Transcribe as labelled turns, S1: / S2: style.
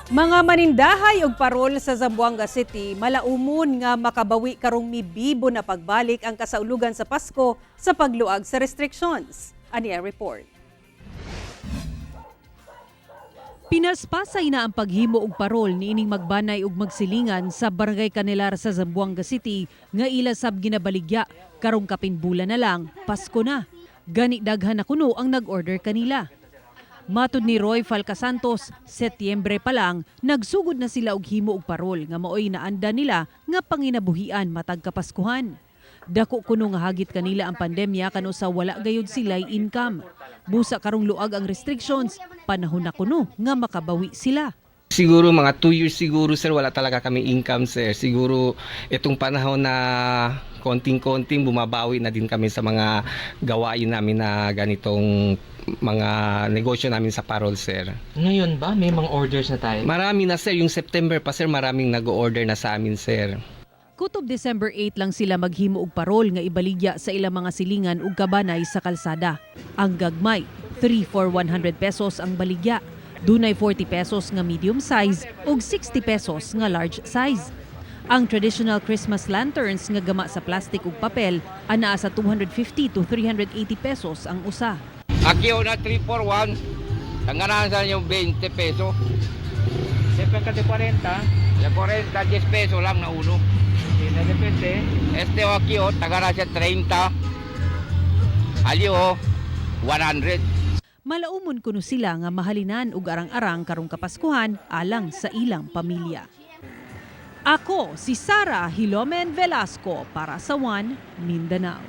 S1: Mga manindahay ug parol sa Zamboanga City malaumon nga makabawi karong mibibo na pagbalik ang kasaulugan sa Pasko sa pagluag sa restrictions. Ani ang report. Pinaspasay na ang paghimo og parol niining magbanay ug magsilingan sa Barangay Canelar sa Zamboanga City nga ila sab ginabaligya karong kapinbulan na lang Pasko na. Gani daghan na kuno ang nag-order kanila. Matud ni Roy Falcasantos, Setyembre pa lang, nagsugod na sila og himo og parol nga maoy naanda nila nga panginabuhian matag kapaskuhan. Dako kuno nga hagit kanila ang pandemya kano sa wala gayud sila'y income. Busa karong luag ang restrictions, panahon na kuno nga makabawi sila.
S2: Siguro mga 2 years siguro sir, wala talaga kami income sir. Siguro itong panahon na konting-konting bumabawi na din kami sa mga gawain namin na ganitong mga negosyo namin sa parol sir.
S3: Ngayon ba may mga orders na tayo?
S2: Marami na sir, yung September pa sir, maraming nag-order na sa amin sir.
S1: Kutob December 8 lang sila maghimo og parol nga ibaligya sa ilang mga silingan ug kabanay sa kalsada. Ang gagmay, 3 for 100 pesos ang baligya. Dunay 40 pesos nga medium size ug 60 pesos nga large size. Ang traditional Christmas lanterns nga gama sa plastic ug papel anaa sa 250 to 380 pesos ang usa.
S4: Aquí una 3 for 1, tangganan sa yung 20 peso.
S3: Siyempre ka de 40,
S4: Yung 40, 10 peso lang na uno.
S3: hindi na depende.
S4: Este o aquí o, tangganan sa 30. Ali o, 100.
S1: Malaumon kuno sila nga mahalinan ug arang-arang karong kapaskuhan alang sa ilang pamilya. Ako si Sara Hilomen Velasco para sa One Mindanao.